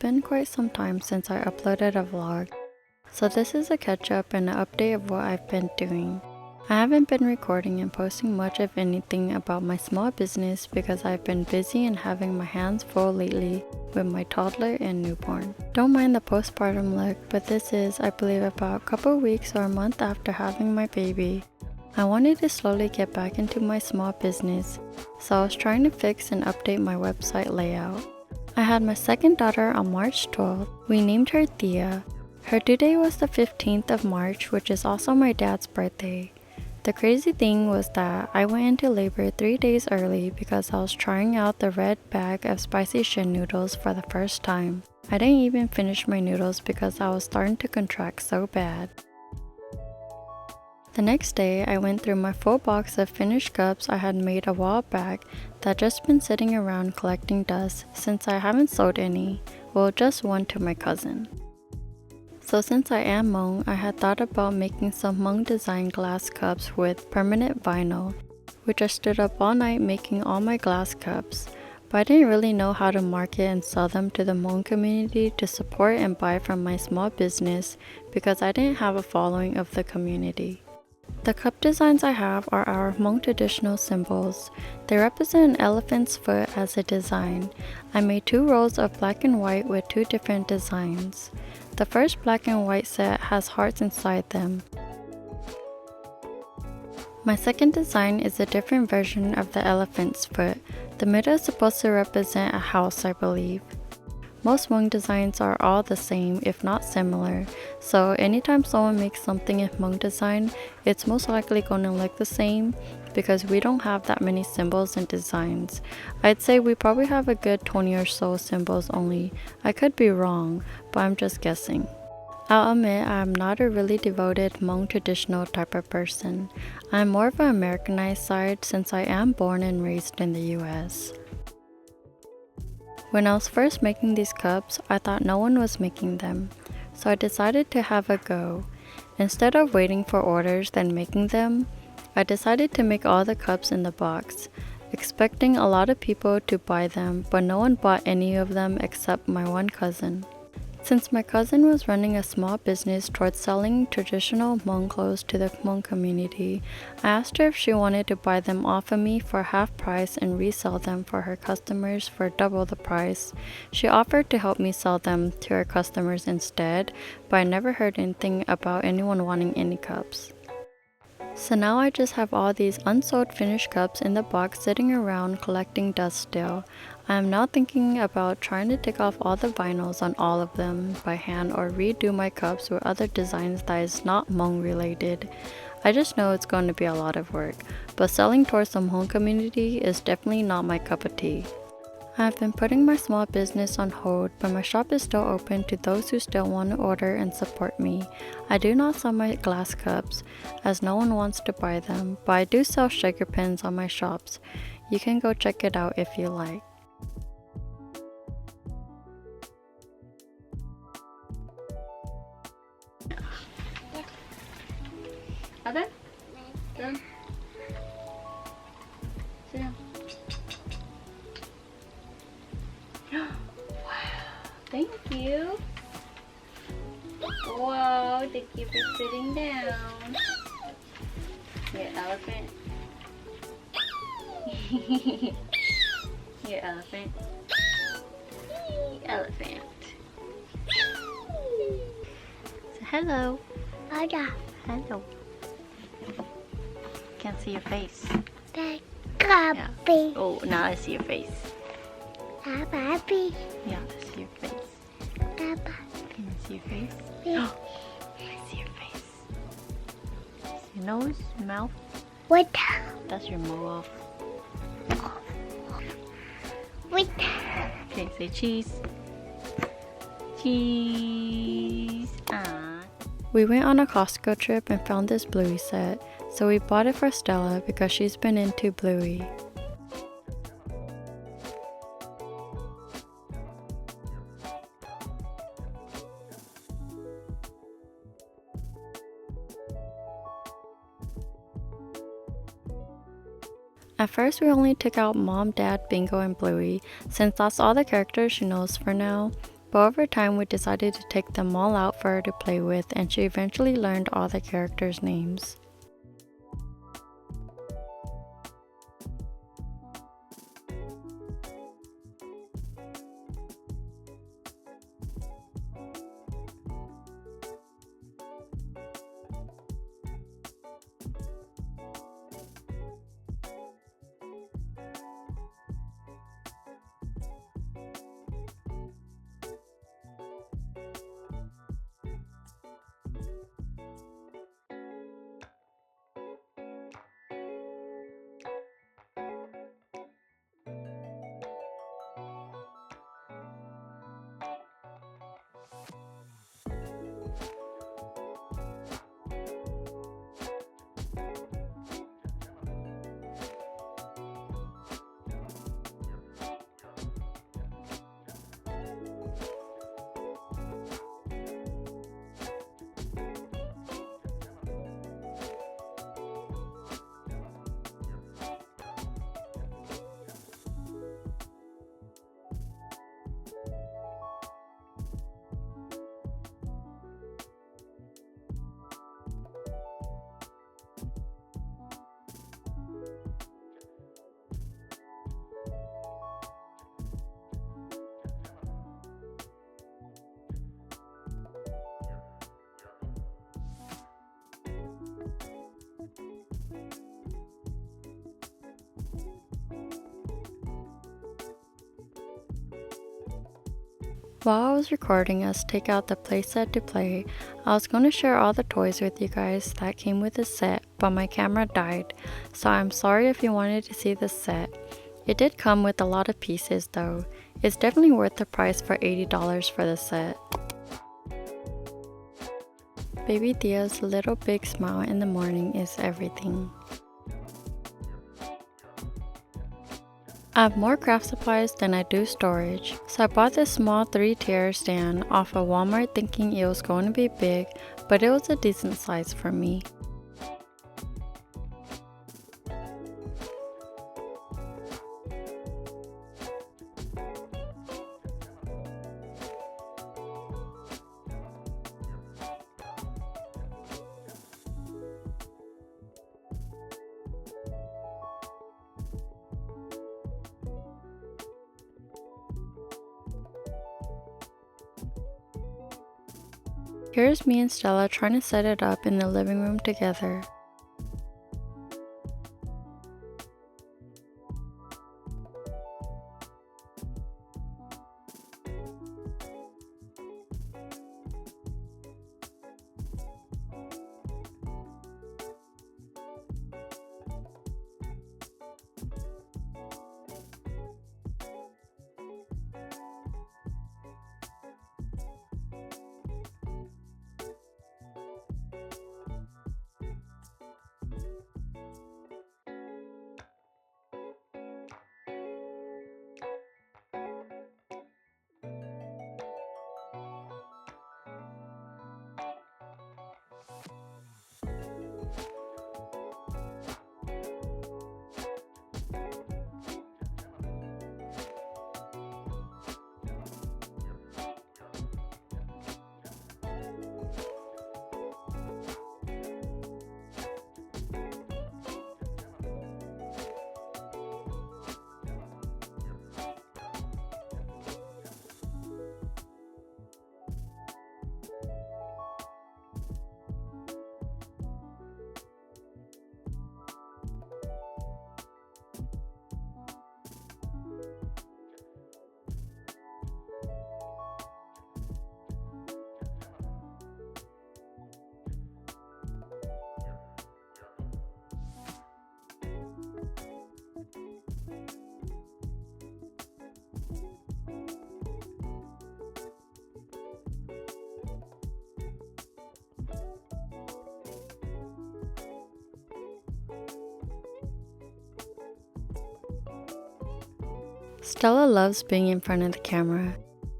been quite some time since I uploaded a vlog, so this is a catch up and an update of what I've been doing. I haven't been recording and posting much of anything about my small business because I've been busy and having my hands full lately with my toddler and newborn. Don't mind the postpartum look, but this is, I believe, about a couple weeks or a month after having my baby. I wanted to slowly get back into my small business, so I was trying to fix and update my website layout. I had my second daughter on March 12th. We named her Thea. Her due date was the 15th of March, which is also my dad's birthday. The crazy thing was that I went into labor 3 days early because I was trying out the red bag of spicy shin noodles for the first time. I didn't even finish my noodles because I was starting to contract so bad. The next day, I went through my full box of finished cups I had made a while back that just been sitting around collecting dust since I haven't sold any, well, just one to my cousin. So since I am Hmong, I had thought about making some Hmong design glass cups with permanent vinyl, which I stood up all night making all my glass cups, but I didn't really know how to market and sell them to the Hmong community to support and buy from my small business because I didn't have a following of the community. The cup designs I have are our Hmong traditional symbols. They represent an elephant's foot as a design. I made 2 rolls of black and white with 2 different designs. The first black and white set has hearts inside them. My second design is a different version of the elephant's foot. The middle is supposed to represent a house, I believe. Most Hmong designs are all the same, if not similar, so anytime someone makes something in Hmong design, it's most likely going to look the same because we don't have that many symbols and designs. I'd say we probably have a good 20 or so symbols only. I could be wrong, but I'm just guessing. I'll admit I'm not a really devoted Hmong traditional type of person. I'm more of an Americanized side since I am born and raised in the US. When I was first making these cups, I thought no one was making them, so I decided to have a go. Instead of waiting for orders then making them, I decided to make all the cups in the box, expecting a lot of people to buy them, but no one bought any of them except my one cousin. Since my cousin was running a small business towards selling traditional Hmong clothes to the Hmong community, I asked her if she wanted to buy them off of me for half price and resell them for her customers for double the price. She offered to help me sell them to her customers instead, but I never heard anything about anyone wanting any cups. So now I just have all these unsold finished cups in the box sitting around collecting dust still. I am now thinking about trying to take off all the vinyls on all of them by hand or redo my cups with other designs that is not Hmong related. I just know it's going to be a lot of work, but selling towards the Hmong community is definitely not my cup of tea. I have been putting my small business on hold, but my shop is still open to those who still want to order and support me. I do not sell my glass cups, as no one wants to buy them, but I do sell sugar pins on my shops. You can go check it out if you like. Ada? Doon. Sit down. Wow, thank you. Wow, thank you for sitting down. Your elephant. Your elephant. Elephant. So hello. Hello. Can't see your face. Yeah. Oh, now I see your face. Yeah, I see your face. Can you see your face? Oh, I see your face. Your nose, mouth. What? That's your mouth. What? Okay, say cheese. Cheese. We went on a Costco trip and found this Bluey set, so we bought it for Stella because she's been into Bluey. At first we only took out Mom, Dad, Bingo, and Bluey, since that's all the characters she knows for now, But over time we decided to take them all out for her to play with, and she eventually learned all the characters' names. While I was recording us take out the playset to play, I was going to share all the toys with you guys that came with the set, but my camera died, so I'm sorry if you wanted to see the set. It did come with a lot of pieces though. It's definitely worth the price for $80 for the set. Baby Thea's little big smile in the morning is everything. I have more craft supplies than I do storage, so I bought this small 3-tier stand off of Walmart thinking it was going to be big, but it was a decent size for me. Here's me and Stella trying to set it up in the living room together. Stella loves being in front of the camera.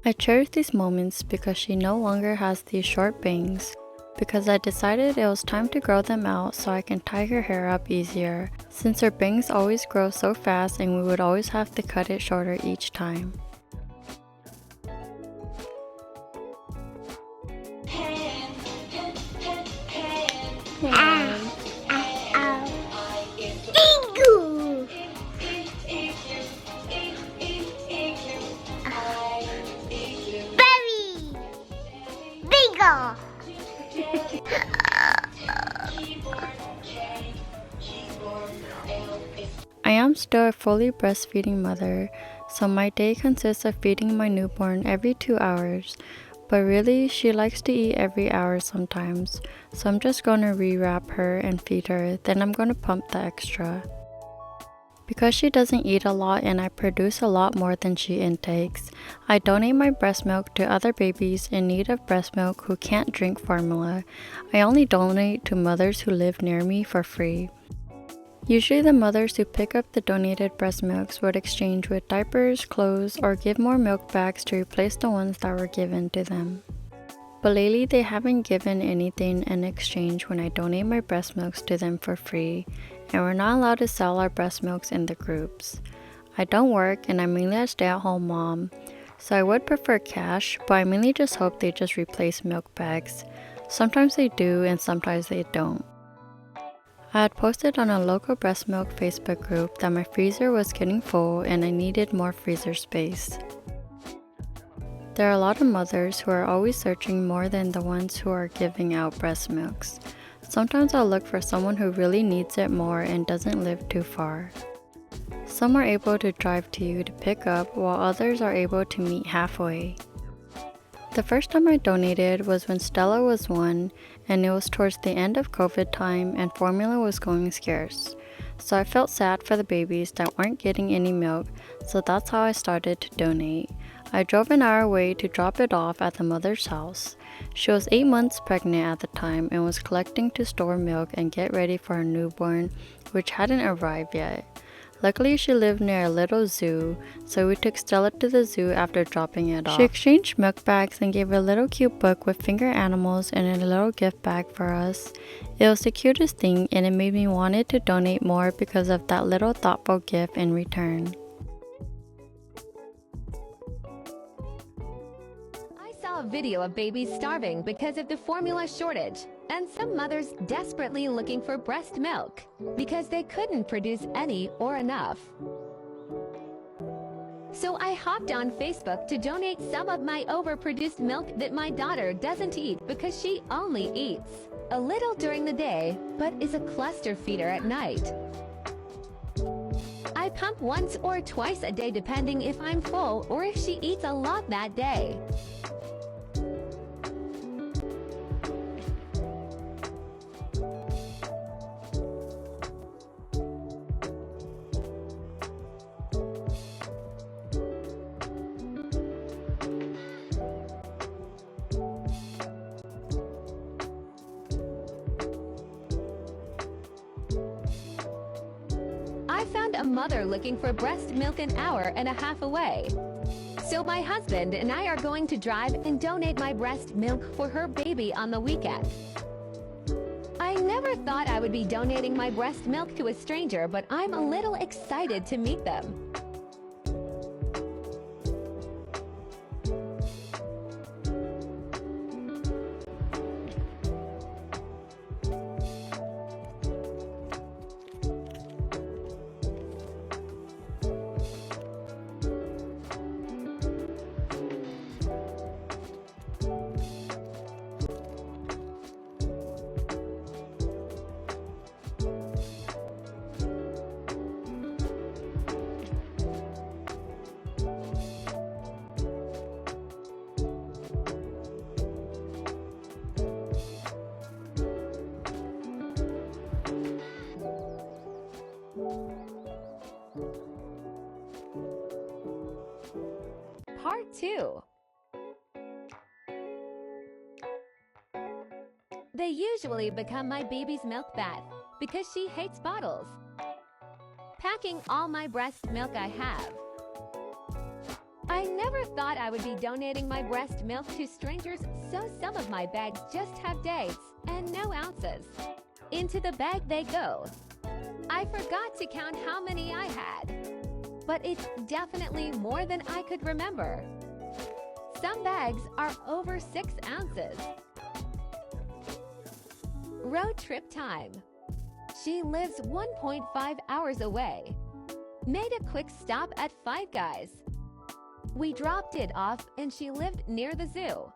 I cherish these moments because she no longer has these short bangs, because I decided it was time to grow them out so I can tie her hair up easier, since her bangs always grow so fast and we would always have to cut it shorter each time. am still a fully breastfeeding mother, so my day consists of feeding my newborn every 2 hours, but really she likes to eat every hour sometimes, so I'm just gonna rewrap her and feed her, then I'm gonna pump the extra. Because she doesn't eat a lot and I produce a lot more than she intakes, I donate my breast milk to other babies in need of breast milk who can't drink formula. I only donate to mothers who live near me for free. Usually the mothers who pick up the donated breast milks would exchange with diapers, clothes, or give more milk bags to replace the ones that were given to them. But lately they haven't given anything in exchange when I donate my breast milks to them for free, and we're not allowed to sell our breast milks in the groups. I don't work and I'm mainly a stay-at-home mom, so I would prefer cash, but I mainly just hope they just replace milk bags. Sometimes they do and sometimes they don't. I had posted on a local breast milk Facebook group that my freezer was getting full and I needed more freezer space. There are a lot of mothers who are always searching more than the ones who are giving out breast milks. Sometimes I'll look for someone who really needs it more and doesn't live too far. Some are able to drive to you to pick up, while others are able to meet halfway. The first time I donated was when Stella was 1, and it was towards the end of COVID time and formula was going scarce. So I felt sad for the babies that weren't getting any milk, so that's how I started to donate. I drove an hour away to drop it off at the mother's house. She was 8 months pregnant at the time and was collecting to store milk and get ready for her newborn, which hadn't arrived yet. Luckily, she lived near a little zoo, so we took Stella to the zoo after dropping it off. She exchanged milk bags and gave a little cute book with finger animals and a little gift bag for us. It was the cutest thing and it made me wanted to donate more because of that little thoughtful gift in return. A video of babies starving because of the formula shortage, and some mothers desperately looking for breast milk because they couldn't produce any or enough. So I hopped on Facebook to donate some of my overproduced milk that my daughter doesn't eat because she only eats a little during the day but is a cluster feeder at night. I pump once or twice a day depending if I'm full or if she eats a lot that day. I found a mother looking for breast milk an hour and a half away. So my husband and I are going to drive and donate my breast milk for her baby on the weekend. I never thought I would be donating my breast milk to a stranger, but I'm a little excited to meet them. Part 2. They usually become my baby's milk bath because she hates bottles. Packing all my breast milk I have. I never thought I would be donating my breast milk to strangers, so some of my bags just have dates and no ounces. Into the bag they go. I forgot to count how many I had, but it's definitely more than I could remember. Some bags are over 6 ounces. Road trip time. She lives 1.5 hours away. Made a quick stop at Five Guys. We dropped it off and she lived near the zoo.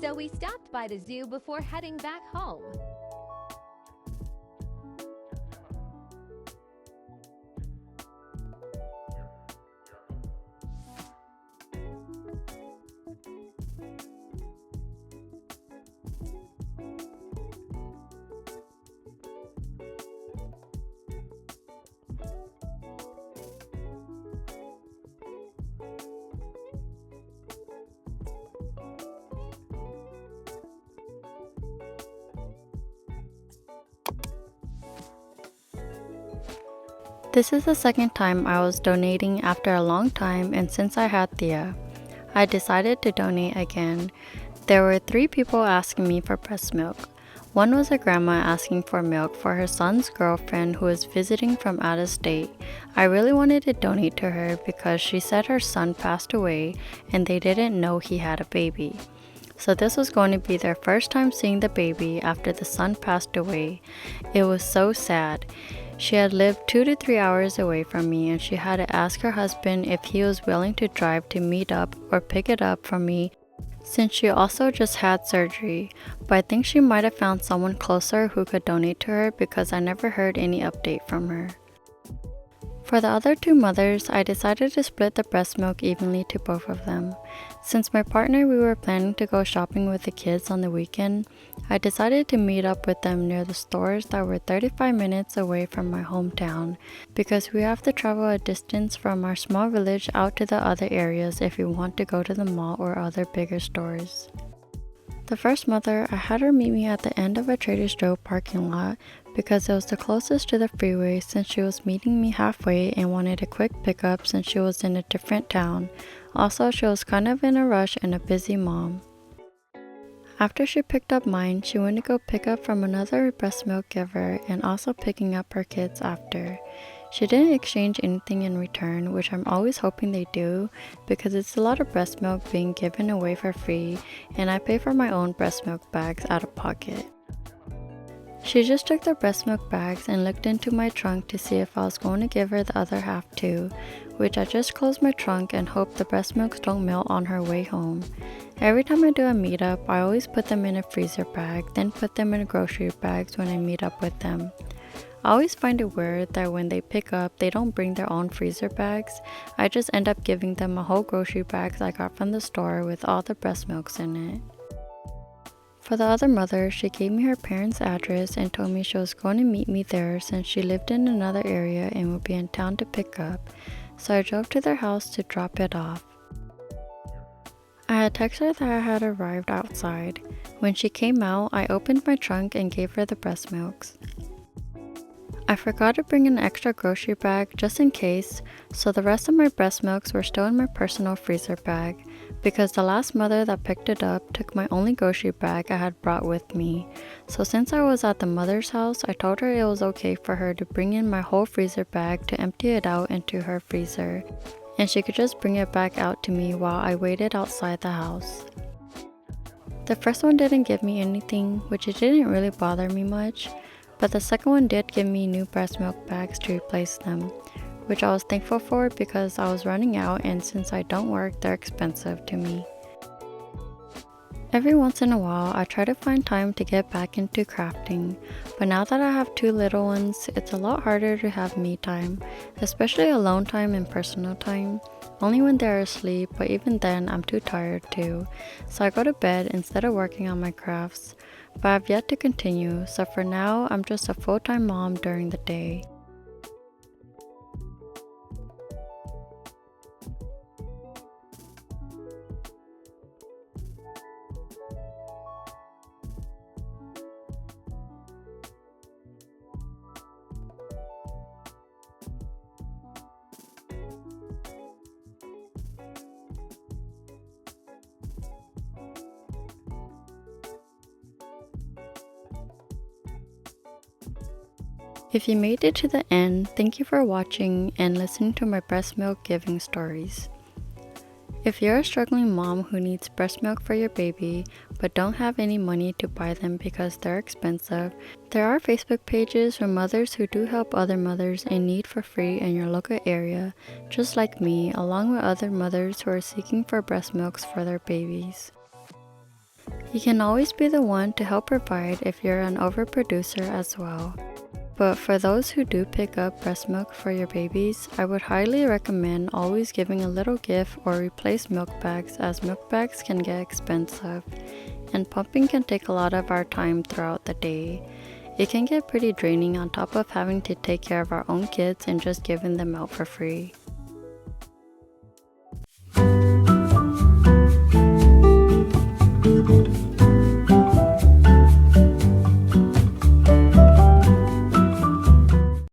So we stopped by the zoo before heading back home. This is the second time I was donating after a long time, and since I had Thea, I decided to donate again. There were 3 people asking me for breast milk. One was a grandma asking for milk for her son's girlfriend who was visiting from out of state. I really wanted to donate to her because she said her son passed away and they didn't know he had a baby. So this was going to be their first time seeing the baby after the son passed away. It was so sad. She had lived 2 to 3 hours away from me and she had to ask her husband if he was willing to drive to meet up or pick it up from me since she also just had surgery. But I think she might have found someone closer who could donate to her because I never heard any update from her. For the other 2 mothers, I decided to split the breast milk evenly to both of them. Since my partner we were planning to go shopping with the kids on the weekend, I decided to meet up with them near the stores that were 35 minutes away from my hometown because we have to travel a distance from our small village out to the other areas if we want to go to the mall or other bigger stores. The first mother, I had her meet me at the end of a Trader Joe's parking lot because it was the closest to the freeway since she was meeting me halfway and wanted a quick pickup since she was in a different town. Also, she was kind of in a rush and a busy mom. After she picked up mine, she went to go pick up from another breast milk giver and also picking up her kids after. She didn't exchange anything in return, which I'm always hoping they do because it's a lot of breast milk being given away for free and I pay for my own breast milk bags out of pocket. She just took the breast milk bags and looked into my trunk to see if I was going to give her the other half too, which I just closed my trunk and hope the breast milks don't melt on her way home. Every time I do a meetup, I always put them in a freezer bag, then put them in grocery bags when I meet up with them. I always find it weird that when they pick up, they don't bring their own freezer bags. I just end up giving them a whole grocery bag I got from the store with all the breast milks in it. For the other mother, she gave me her parents' address and told me she was going to meet me there since she lived in another area and would be in town to pick up, so I drove to their house to drop it off. I had texted her that I had arrived outside. When she came out, I opened my trunk and gave her the breast milks. I forgot to bring an extra grocery bag just in case, so the rest of my breast milks were still in my personal freezer bag because the last mother that picked it up took my only grocery bag I had brought with me. So since I was at the mother's house, I told her it was okay for her to bring in my whole freezer bag to empty it out into her freezer, and she could just bring it back out to me while I waited outside the house. The first one didn't give me anything, which it didn't really bother me much. But the second one did give me new breast milk bags to replace them, which I was thankful for because I was running out and since I don't work, they're expensive to me. Every once in a while, I try to find time to get back into crafting, but now that I have 2 little ones, it's a lot harder to have me time, especially alone time and personal time. Only when they're asleep, but even then I'm too tired too, so I go to bed instead of working on my crafts. But I've yet to continue, so for now I'm just a full-time mom during the day. If you made it to the end, thank you for watching and listening to my breast milk giving stories. If you're a struggling mom who needs breast milk for your baby but don't have any money to buy them because they're expensive, there are Facebook pages for mothers who do help other mothers in need for free in your local area, just like me, along with other mothers who are seeking for breast milks for their babies. You can always be the one to help provide if you're an overproducer as well. But for those who do pick up breast milk for your babies, I would highly recommend always giving a little gift or replace milk bags as milk bags can get expensive, and pumping can take a lot of our time throughout the day. It can get pretty draining on top of having to take care of our own kids and just giving them out for free.